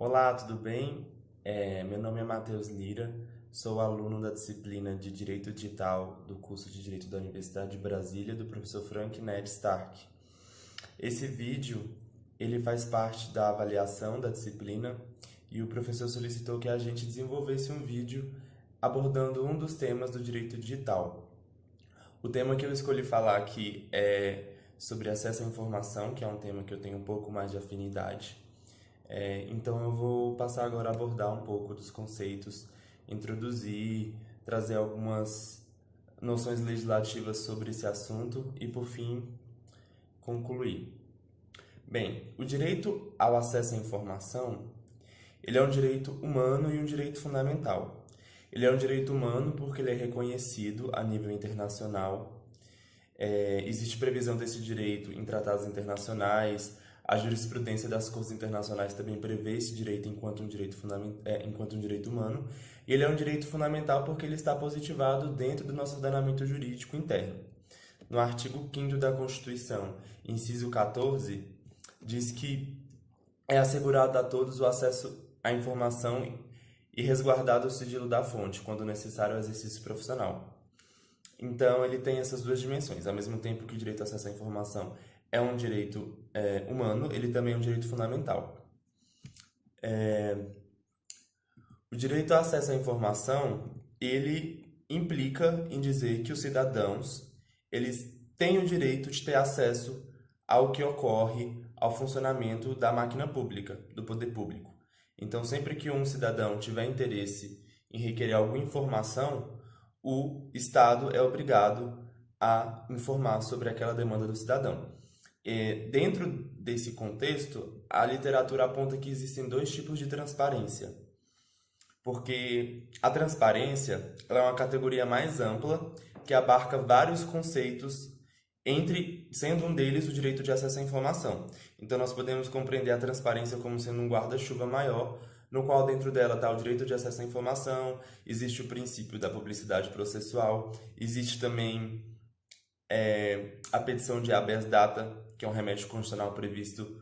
Olá, tudo bem? Meu nome é Matheus Lira, sou aluno da disciplina de Direito Digital do curso de Direito da Universidade de Brasília, do professor Frank Ned Stark. Esse vídeo ele faz parte da avaliação da disciplina e o professor solicitou que a gente desenvolvesse um vídeo abordando um dos temas do direito digital. O tema que eu escolhi falar aqui é sobre acesso à informação, que é um tema que eu tenho um pouco mais de afinidade. Então eu vou passar agora a abordar um pouco dos conceitos, introduzir, trazer algumas noções legislativas sobre esse assunto e, por fim, concluir. Bem, o direito ao acesso à informação, ele é um direito humano e um direito fundamental. Ele é um direito humano porque ele é reconhecido a nível internacional. Existe previsão desse direito em tratados internacionais. A jurisprudência das cortes internacionais também prevê esse direito enquanto enquanto um direito humano. E ele é um direito fundamental porque ele está positivado dentro do nosso ordenamento jurídico interno. No artigo 5º da Constituição, inciso 14, diz que é assegurado a todos o acesso à informação e resguardado o sigilo da fonte, quando necessário ao exercício profissional. Então, ele tem essas duas dimensões. Ao mesmo tempo que o direito ao acesso à informação é um direito humano, ele também é um direito fundamental. O direito ao acesso à informação, ele implica em dizer que os cidadãos, eles têm o direito de ter acesso ao que ocorre ao funcionamento da máquina pública, do poder público. Então, sempre que um cidadão tiver interesse em requerer alguma informação, o Estado é obrigado a informar sobre aquela demanda do cidadão. Dentro desse contexto, a literatura aponta que existem dois tipos de transparência, porque a transparência ela é uma categoria mais ampla que abarca vários conceitos, sendo um deles o direito de acesso à informação. Então, nós podemos compreender a transparência como sendo um guarda-chuva maior, no qual dentro dela está o direito de acesso à informação, existe o princípio da publicidade processual, existe também a petição de habeas data, que é um remédio constitucional previsto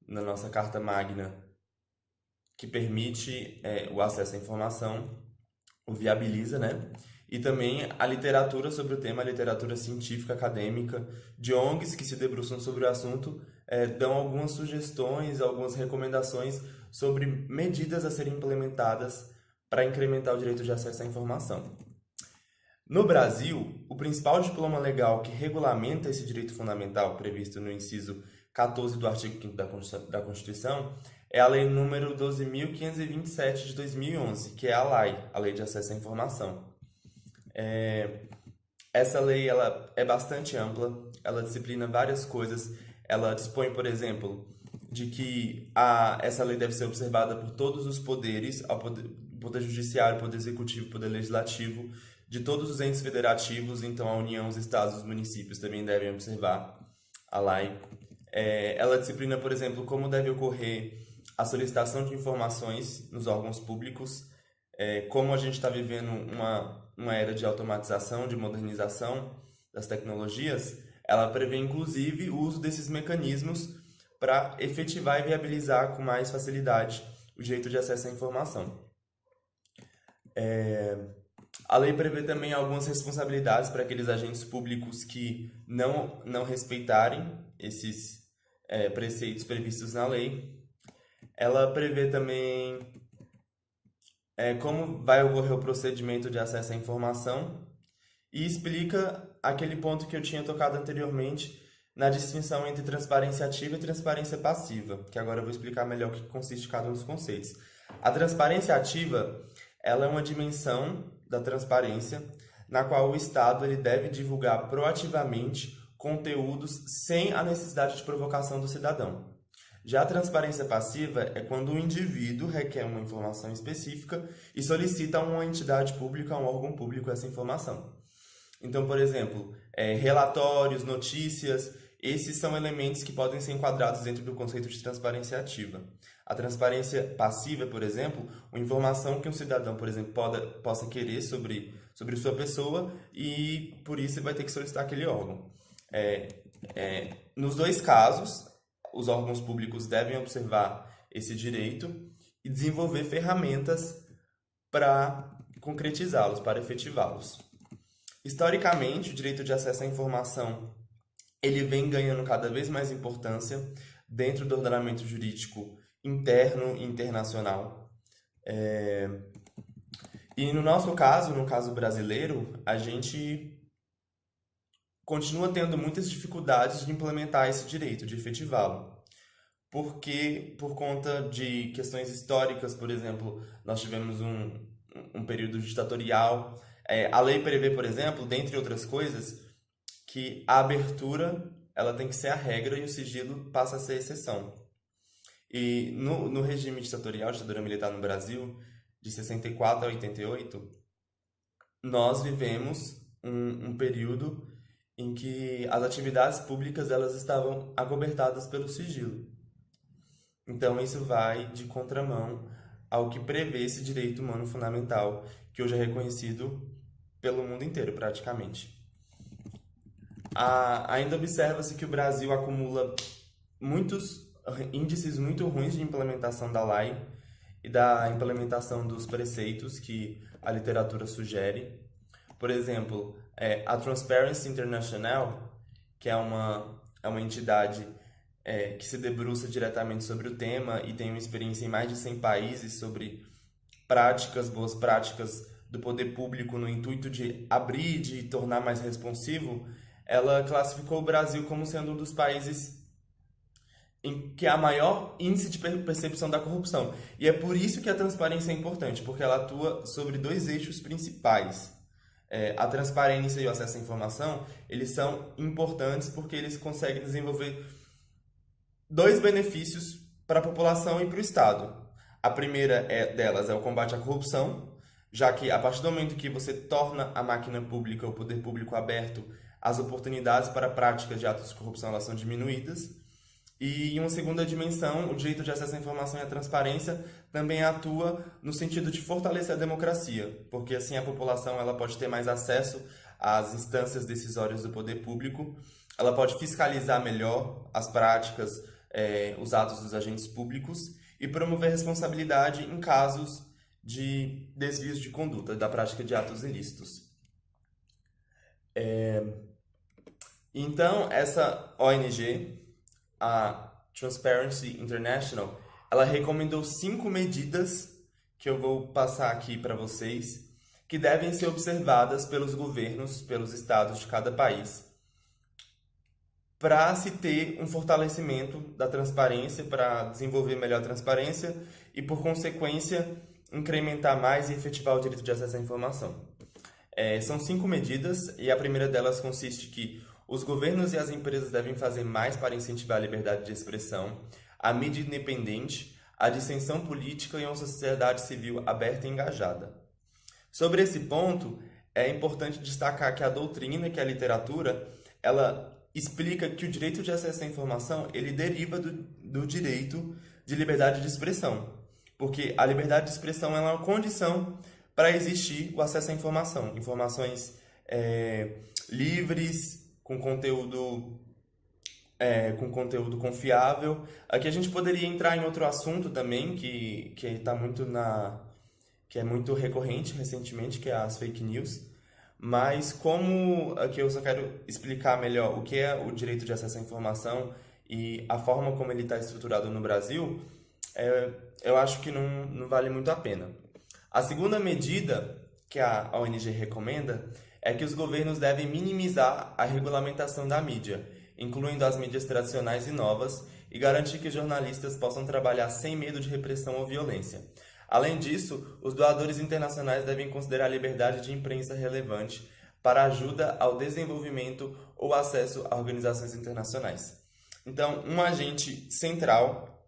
na nossa Carta Magna, que permite o acesso à informação, o viabiliza, né? E também a literatura sobre o tema, a literatura científica, acadêmica, de ONGs que se debruçam sobre o assunto, dão algumas sugestões, algumas recomendações sobre medidas a serem implementadas para incrementar o direito de acesso à informação. No Brasil, o principal diploma legal que regulamenta esse direito fundamental previsto no inciso 14 do artigo 5º da Constituição é a Lei número 12.527 de 2011, que é a LAI, a Lei de Acesso à Informação. Essa lei ela é bastante ampla, ela disciplina várias coisas, ela dispõe, por exemplo, de que essa lei deve ser observada por todos os poderes, poder judiciário, poder executivo, poder legislativo, de todos os entes federativos, então a União, os estados, os municípios também devem observar a lei. Ela disciplina, por exemplo, como deve ocorrer a solicitação de informações nos órgãos públicos, como a gente está vivendo uma era de automatização, de modernização das tecnologias, ela prevê inclusive o uso desses mecanismos para efetivar e viabilizar com mais facilidade o direito de acesso à informação. A lei prevê também algumas responsabilidades para aqueles agentes públicos que não respeitarem esses preceitos previstos na lei. Ela prevê também como vai ocorrer o procedimento de acesso à informação e explica aquele ponto que eu tinha tocado anteriormente na distinção entre transparência ativa e transparência passiva, que agora eu vou explicar melhor o que consiste cada um dos conceitos. A transparência ativa ela é uma dimensão da transparência na qual o Estado ele deve divulgar proativamente conteúdos sem a necessidade de provocação do cidadão. Já a transparência passiva é quando o indivíduo requer uma informação específica e solicita a uma entidade pública, a um órgão público, essa informação. Então, por exemplo, relatórios, notícias, esses são elementos que podem ser enquadrados dentro do conceito de transparência ativa. A transparência passiva, por exemplo, uma informação que um cidadão, por exemplo, possa querer sobre sua pessoa e, por isso, ele vai ter que solicitar aquele órgão. Nos dois casos, os órgãos públicos devem observar esse direito e desenvolver ferramentas para concretizá-los, para efetivá-los. Historicamente, o direito de acesso à informação ele vem ganhando cada vez mais importância dentro do ordenamento jurídico interno e internacional. E no nosso caso, no caso brasileiro, a gente continua tendo muitas dificuldades de implementar esse direito, de efetivá-lo. Porque, por conta de questões históricas, por exemplo, nós tivemos um período ditatorial. A lei prevê, por exemplo, dentre outras coisas, que a abertura ela tem que ser a regra e o sigilo passa a ser a exceção. E no regime ditatorial, ditadura militar no Brasil, de 64 a 88, nós vivemos um período em que as atividades públicas elas estavam acobertadas pelo sigilo. Então, isso vai de contramão ao que prevê esse direito humano fundamental, que hoje é reconhecido pelo mundo inteiro, praticamente. Ainda observa-se que o Brasil acumula muitos índices muito ruins de implementação da lei e da implementação dos preceitos que a literatura sugere. Por exemplo, a Transparency International, que é uma entidade que se debruça diretamente sobre o tema e tem uma experiência em mais de 100 países sobre boas práticas do poder público no intuito de abrir, de tornar mais responsivo, ela classificou o Brasil como sendo um dos países em que há maior índice de percepção da corrupção. E é por isso que a transparência é importante, porque ela atua sobre dois eixos principais. A transparência e o acesso à informação, eles são importantes porque eles conseguem desenvolver dois benefícios para a população e para o Estado. A primeira delas é o combate à corrupção, já que a partir do momento que você torna a máquina pública, o poder público aberto, as oportunidades para práticas de atos de corrupção elas são diminuídas. E em uma segunda dimensão, o direito de acesso à informação e à transparência também atua no sentido de fortalecer a democracia, porque assim a população ela pode ter mais acesso às instâncias decisórias do poder público, ela pode fiscalizar melhor as práticas, os atos dos agentes públicos e promover responsabilidade em casos de desvios de conduta, da prática de atos ilícitos. Então, essa ONG, a Transparency International, ela recomendou 5 medidas que eu vou passar aqui para vocês, que devem ser observadas pelos governos, pelos estados de cada país, para se ter um fortalecimento da transparência, para desenvolver melhor a transparência e, por consequência, incrementar mais e efetivar o direito de acesso à informação. São 5 medidas e a primeira delas consiste que os governos e as empresas devem fazer mais para incentivar a liberdade de expressão, a mídia independente, a dissensão política e uma sociedade civil aberta e engajada. Sobre esse ponto, é importante destacar que a doutrina, que é a literatura, ela explica que o direito de acesso à informação ele deriva do direito de liberdade de expressão, porque a liberdade de expressão é uma condição para existir o acesso à informação, informações livres, com conteúdo confiável. Aqui a gente poderia entrar em outro assunto também que é muito recorrente recentemente, que é as fake news. Mas como aqui eu só quero explicar melhor o que é o direito de acesso à informação e a forma como ele está estruturado no Brasil, eu acho que não vale muito a pena. A segunda medida que a ONG recomenda é que os governos devem minimizar a regulamentação da mídia, incluindo as mídias tradicionais e novas, e garantir que jornalistas possam trabalhar sem medo de repressão ou violência. Além disso, os doadores internacionais devem considerar a liberdade de imprensa relevante para ajuda ao desenvolvimento ou acesso a organizações internacionais. Então, um agente central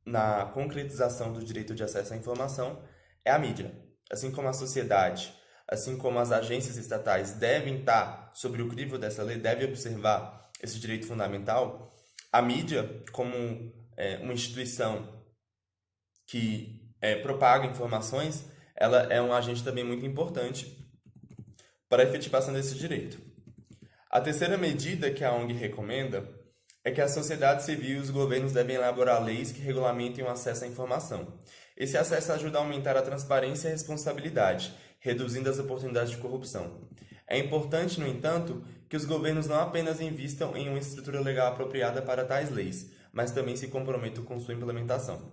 na concretização do direito de acesso à informação é a mídia. Assim como a sociedade, assim como as agências estatais devem estar sobre o crivo dessa lei, devem observar esse direito fundamental, a mídia, como uma instituição que propaga informações, ela é um agente também muito importante para a efetivação desse direito. A terceira medida que a ONG recomenda é que a sociedade civil e os governos devem elaborar leis que regulamentem o acesso à informação. Esse acesso ajuda a aumentar a transparência e a responsabilidade, reduzindo as oportunidades de corrupção. É importante, no entanto, que os governos não apenas invistam em uma estrutura legal apropriada para tais leis, mas também se comprometam com sua implementação.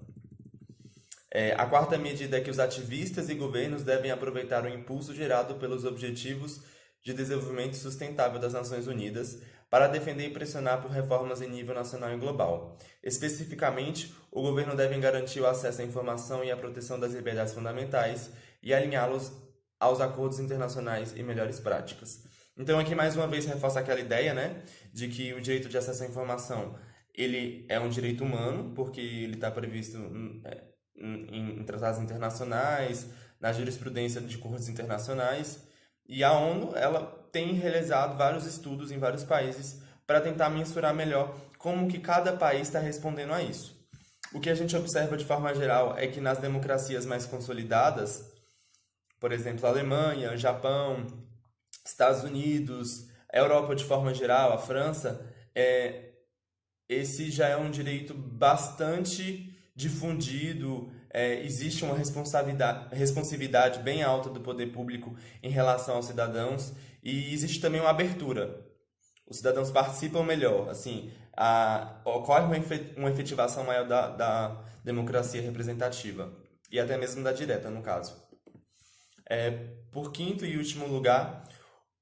A quarta medida é que os ativistas e governos devem aproveitar o impulso gerado pelos Objetivos de Desenvolvimento Sustentável das Nações Unidas para defender e pressionar por reformas em nível nacional e global. Especificamente, o governo deve garantir o acesso à informação e à proteção das liberdades fundamentais e alinhá-los aos acordos internacionais e melhores práticas. Então, aqui mais uma vez reforça aquela ideia, né, de que o direito de acesso à informação ele é um direito humano, porque ele está previsto em tratados internacionais, na jurisprudência de cortes internacionais, e a ONU ela tem realizado vários estudos em vários países para tentar mensurar melhor como que cada país está respondendo a isso. O que a gente observa de forma geral é que nas democracias mais consolidadas, por exemplo, a Alemanha, o Japão, Estados Unidos, a Europa de forma geral, a França, esse já é um direito bastante difundido, existe uma responsividade bem alta do poder público em relação aos cidadãos e existe também uma abertura. Os cidadãos participam melhor, assim, ocorre uma efetivação maior da democracia representativa e até mesmo da direta, no caso. Por quinto e último lugar,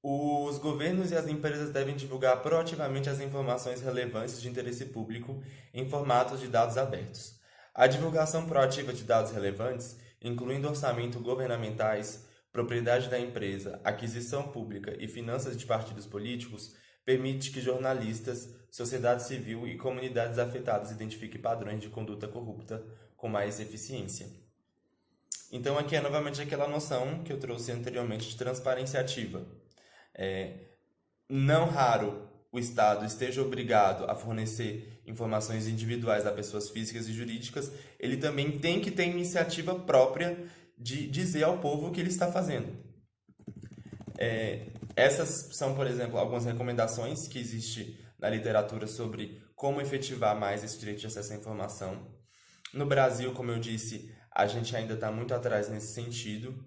os governos e as empresas devem divulgar proativamente as informações relevantes de interesse público em formatos de dados abertos. A divulgação proativa de dados relevantes, incluindo orçamento governamentais, propriedade da empresa, aquisição pública e finanças de partidos políticos, permite que jornalistas, sociedade civil e comunidades afetadas identifiquem padrões de conduta corrupta com mais eficiência. Então, aqui é novamente aquela noção que eu trouxe anteriormente de transparência ativa. Não raro o Estado esteja obrigado a fornecer informações individuais a pessoas físicas e jurídicas, ele também tem que ter iniciativa própria de dizer ao povo o que ele está fazendo. Essas são, por exemplo, algumas recomendações que existem na literatura sobre como efetivar mais esse direito de acesso à informação. No Brasil, como eu disse, a gente ainda está muito atrás nesse sentido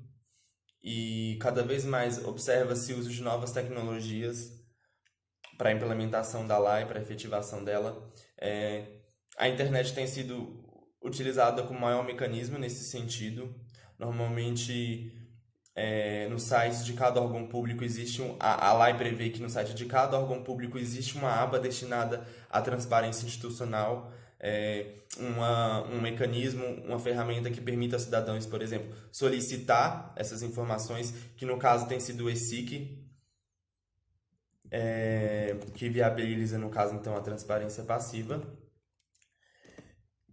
e cada vez mais observa-se o uso de novas tecnologias para a implementação da lei, para a efetivação dela. A internet tem sido utilizada como maior mecanismo nesse sentido. Normalmente, no site de cada órgão público existe a lei prevê que no site de cada órgão público existe uma aba destinada à transparência institucional, um mecanismo, uma ferramenta que permita aos cidadãos, por exemplo, solicitar essas informações, que no caso tem sido o ESIC, que viabiliza, no caso, então, a transparência passiva.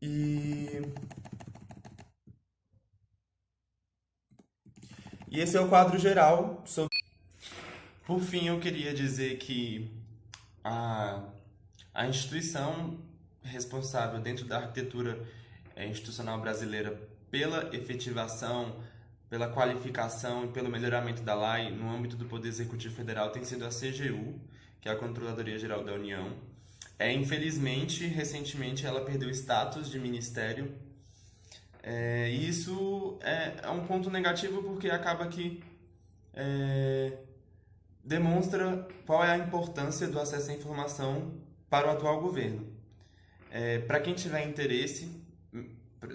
E esse é o quadro geral. Por fim, eu queria dizer que a instituição responsável dentro da arquitetura institucional brasileira pela efetivação, pela qualificação e pelo melhoramento da lei no âmbito do Poder Executivo Federal tem sido a CGU, que é a Controladoria Geral da União. Infelizmente, recentemente ela perdeu o status de ministério. Isso é um ponto negativo porque acaba que demonstra qual é a importância do acesso à informação para o atual governo. Para quem tiver interesse,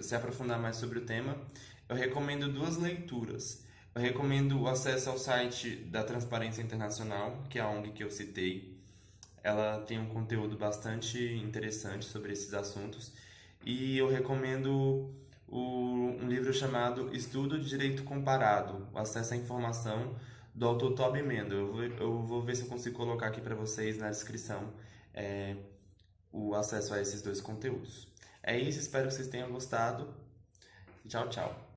se aprofundar mais sobre o tema, eu recomendo duas leituras. Eu recomendo o acesso ao site da Transparência Internacional, que é a ONG que eu citei. Ela tem um conteúdo bastante interessante sobre esses assuntos. E eu recomendo um livro chamado Estudo de Direito Comparado, o Acesso à Informação, do autor Toby Mendel. Eu vou ver se eu consigo colocar aqui para vocês na descrição o acesso a esses dois conteúdos. É isso, espero que vocês tenham gostado. Tchau, tchau.